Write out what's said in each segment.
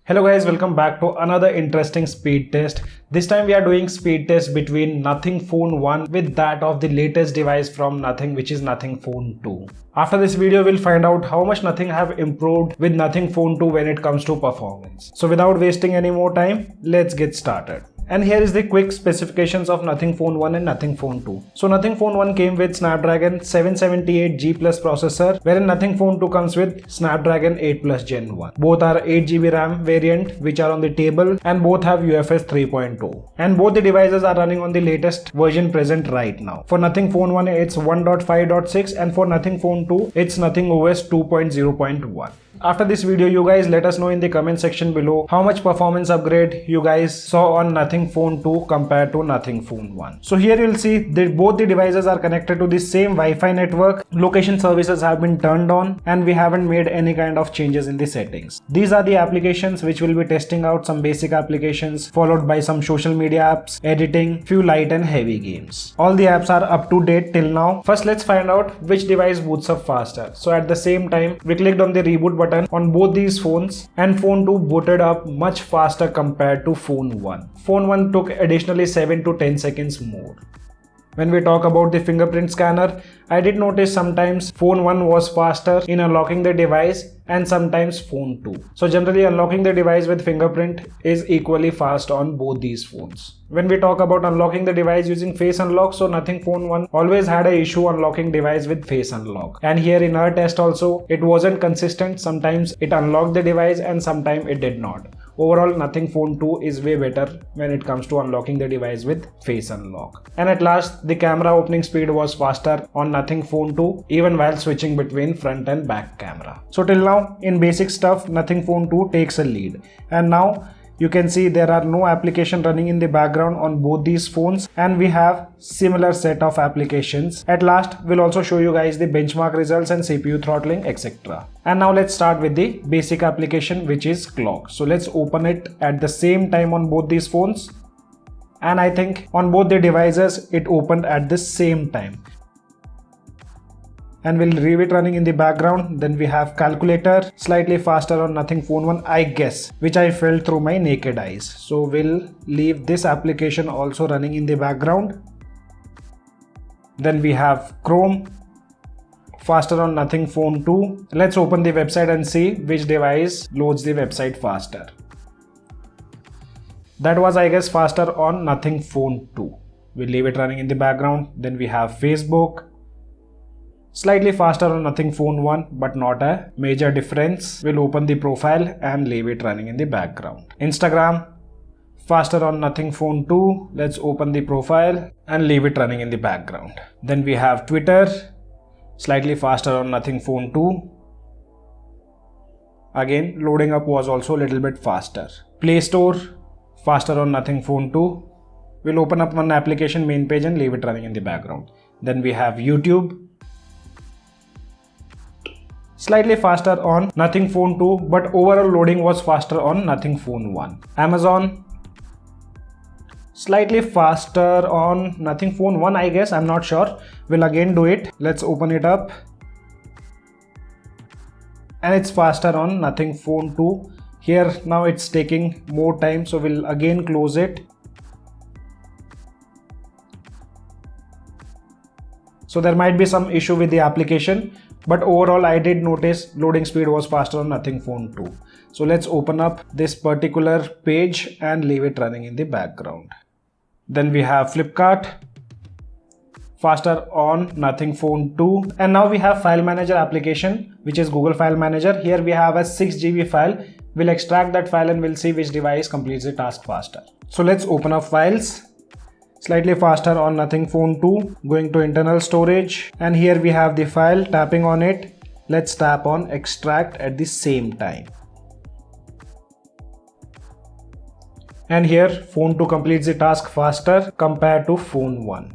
Hello guys, welcome back to another interesting speed test. This time we are doing speed test between Nothing Phone 1 with that of the latest device from Nothing, which is Nothing Phone 2. After this video, we'll find out how much Nothing have improved with Nothing Phone 2 when it comes to performance. So without wasting any more time, let's get started. And here is the quick specifications of Nothing Phone 1 and Nothing Phone 2. So Nothing Phone 1 came with Snapdragon 778G Plus processor, wherein Nothing Phone 2 comes with Snapdragon 8 Plus Gen 1. Both are 8GB RAM variant which are on the table, and both have UFS 3.0. And both the devices are running on the latest version present right now. For Nothing Phone 1 it's 1.5.6 and for Nothing Phone 2 it's Nothing OS 2.0.1. After this video, you guys let us know in the comment section below how much performance upgrade you guys saw on Nothing Phone 2 compared to Nothing Phone 1. So here you'll see that both the devices are connected to the same Wi-Fi network, location services have been turned on, and we haven't made any kind of changes in the settings. These are the applications which will be testing out, some basic applications followed by some social media apps, editing, few light and heavy games. All the apps are up to date till now. First let's find out which device boots up faster. So at the same time we clicked on the reboot button on both these phones, and Phone 2 booted up much faster compared to Phone 1. Phone 1 took additionally 7 to 10 seconds more. When we talk about the fingerprint scanner, I did notice sometimes Phone 1 was faster in unlocking the device and sometimes Phone 2. So generally unlocking the device with fingerprint is equally fast on both these phones. When we talk about unlocking the device using face unlock, so Nothing Phone 1 always had an issue unlocking device with face unlock. And here in our test also, it wasn't consistent. Sometimes it unlocked the device and sometimes it did not. Overall, Nothing Phone 2 is way better when it comes to unlocking the device with face unlock. And at last, the camera opening speed was faster on Nothing Phone 2 even while switching between front and back camera. So till now, in basic stuff, Nothing Phone 2 takes a lead. And now, you can see there are no application running in the background on both these phones, and we have similar set of applications. At last, we'll also show you guys the benchmark results and CPU throttling, etc. And now let's start with the basic application, which is clock. So let's open it at the same time on both these phones. And I think on both the devices, it opened at the same time. And we'll leave it running in the background. Then we have calculator, slightly faster on Nothing Phone 1, I guess, which I felt through my naked eyes. So we'll leave this application also running in the background. Then we have Chrome, faster on Nothing Phone 2. Let's open the website and see which device loads the website faster. That was, I guess, faster on Nothing Phone 2. We'll leave it running in the background. Then we have Facebook, slightly faster on Nothing Phone 1, but not a major difference. We'll open the profile and leave it running in the background. Instagram, faster on Nothing Phone 2. Let's open the profile and leave it running in the background. Then we have Twitter, slightly faster on Nothing Phone 2. Again, loading up was also a little bit faster. Play Store, faster on Nothing Phone 2. We'll open up one application main page and leave it running in the background. Then we have YouTube, slightly faster on Nothing Phone 2, but overall loading was faster on Nothing Phone 1. Amazon, slightly faster on Nothing Phone 1, I guess, I'm not sure. We'll again do it. Let's open it up. And it's faster on Nothing Phone 2. Here now it's taking more time, so we'll again close it. So there might be some issue with the application, but overall I did notice loading speed was faster on Nothing Phone 2. So let's open up this particular page and leave it running in the background. Then we have Flipkart, faster on Nothing Phone 2. And now we have File Manager application, which is Google File Manager. Here we have a 6GB file. We'll extract that file and we'll see which device completes the task faster. So let's open up files. Slightly faster on Nothing Phone 2, going to internal storage, and here we have the file. Tapping on it, let's tap on extract at the same time. And here Phone 2 completes the task faster compared to Phone 1.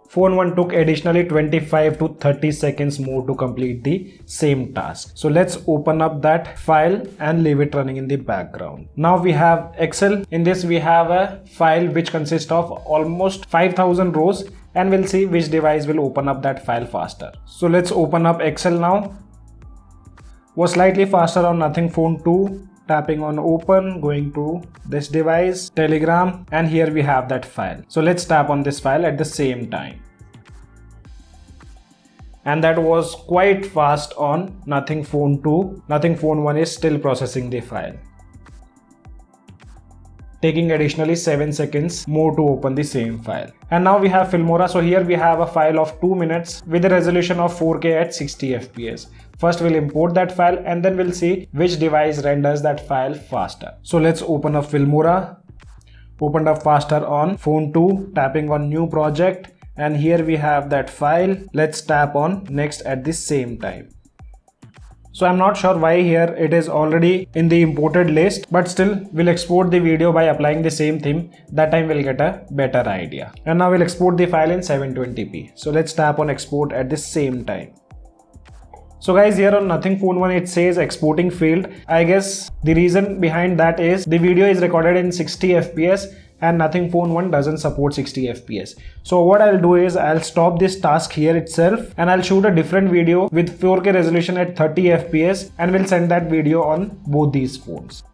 Phone 1 took additionally 25 to 30 seconds more to complete the same task. So let's open up that file and leave it running in the background. Now we have Excel. In this we have a file which consists of almost 5000 rows, and we'll see which device will open up that file faster. So let's open up Excel now. was slightly faster on Nothing Phone 2. Tapping on open, going to this device, Telegram, and here we have that file. So let's tap on this file at the same time. And that was quite fast on Nothing Phone 2. Nothing Phone 1 is still processing the file, taking additionally 7 seconds more to open the same file. And now we have Filmora. So here we have a file of 2 minutes with a resolution of 4K at 60 FPS. First we'll import that file and then we'll see which device renders that file faster. So let's open up Filmora. Opened up faster on phone 2, tapping on new project, and here we have that file. Let's tap on next at the same time. So I'm not sure why here it is already in the imported list, but still we'll export the video by applying the same theme. That time we'll get a better idea. And now we'll export the file in 720p. So let's tap on export at the same time. So guys, here on Nothing Phone 1 it says exporting failed. I guess the reason behind that is the video is recorded in 60 FPS and Nothing Phone 1 doesn't support 60 FPS. So what I'll do is I'll stop this task here itself and I'll shoot a different video with 4K resolution at 30 FPS and we'll send that video on both these phones.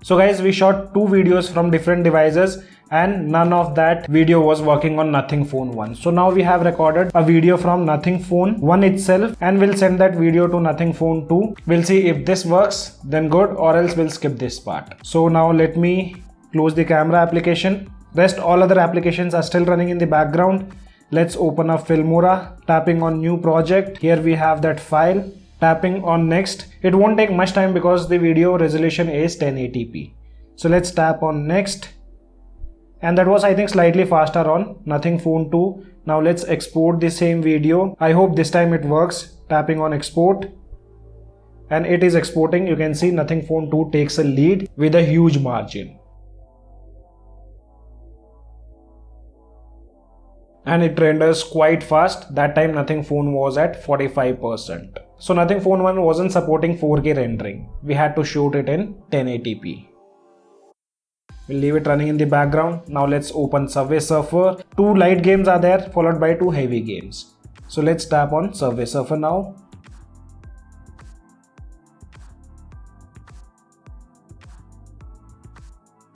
So guys, we shot 2 videos from different devices and none of that video was working on Nothing Phone 1. So now we have recorded a video from Nothing Phone 1 itself and we'll send that video to Nothing Phone 2. We'll see if this works, then good, or else we'll skip this part. So now let me close the camera application. Rest all other applications are still running in the background. Let's open up Filmora, tapping on new project. Here we have that file. Tapping on next. It won't take much time because the video resolution is 1080p. So let's tap on next. And that was, I think, slightly faster on Nothing Phone 2. Now let's export the same video. I hope this time it works. Tapping on export. And it is exporting. You can see Nothing Phone 2 takes a lead with a huge margin. And it renders quite fast. That time Nothing Phone was at 45%. So Nothing Phone 1 wasn't supporting 4K rendering. We had to shoot it in 1080p. We'll leave it running in the background. Now let's open Subway Surfer. 2 light games are there followed by 2 heavy games. So let's tap on Subway Surfer now.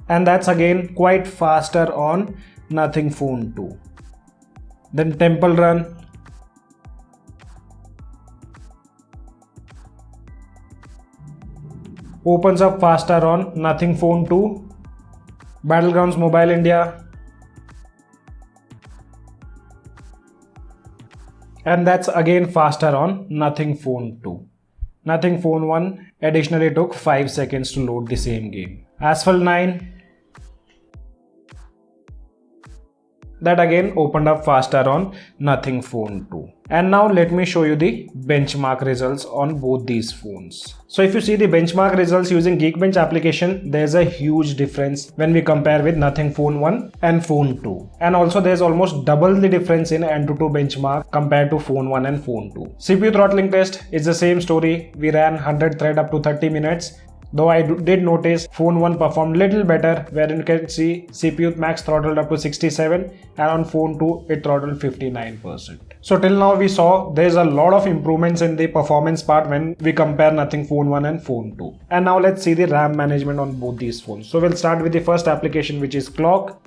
And that's again quite faster on Nothing Phone 2. Then Temple Run. Opens up faster on Nothing Phone 2. Battlegrounds Mobile India. And that's again faster on Nothing Phone 2. Nothing Phone 1 additionally took 5 seconds to load the same game. Asphalt 9. That again opened up faster on Nothing Phone 2. And now let me show you the benchmark results on both these phones. So if you see the benchmark results using Geekbench application, there's a huge difference when we compare with Nothing Phone 1 and Phone 2. And also there's almost double the difference in AnTuTu benchmark compared to Phone 1 and Phone 2. CPU throttling test is the same story. We ran 100 thread up to 30 minutes. Though I did notice Phone 1 performed little better, wherein you can see CPU max throttled up to 67 and on Phone 2 it throttled 59%. So till now we saw there's a lot of improvements in the performance part when we compare Nothing Phone 1 and Phone 2. And now let's see the RAM management on both these phones. So we'll start with the first application, which is Clock.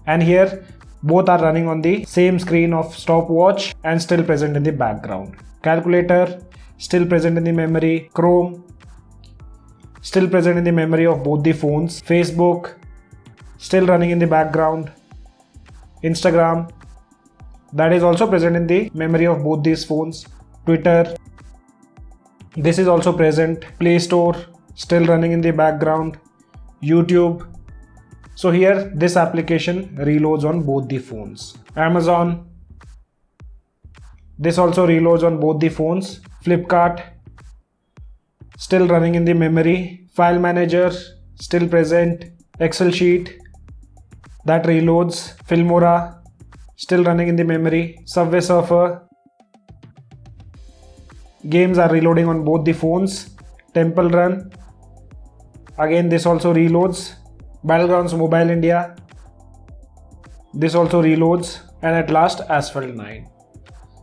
And here both are running on the same screen of stopwatch and still present in the background. Calculator still present in the memory. Chrome still present in the memory of both the phones. Facebook still running in the background. Instagram, that is also present in the memory of both these phones. Twitter, this is also present. Play Store still running in the background. YouTube, so here this application reloads on both the phones. Amazon, this also reloads on both the phones. Flipkart, still running in the memory. File Manager still present. Excel sheet, that reloads. Filmora still running in the memory. Subway Surfer, games are reloading on both the phones. Temple Run, again this also reloads. Battlegrounds Mobile India, This also reloads, and at last Asphalt 9.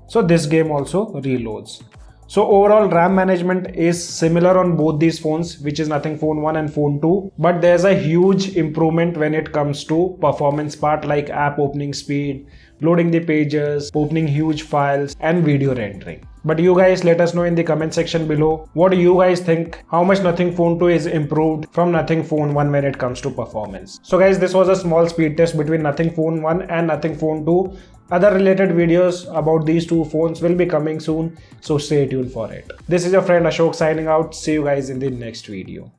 So this game also reloads. So overall RAM management is similar on both these phones, which is Nothing Phone 1 and Phone 2, but there's a huge improvement when it comes to performance part, like app opening speed, loading the pages, opening huge files, and video rendering. But you guys let us know in the comment section below, what do you guys think? How much Nothing Phone 2 is improved from Nothing Phone 1 when it comes to performance? So guys, this was a small speed test between Nothing Phone 1 and Nothing Phone 2. Other related videos about these two phones will be coming soon, so stay tuned for it. This is your friend Ashok signing out. See you guys in the next video.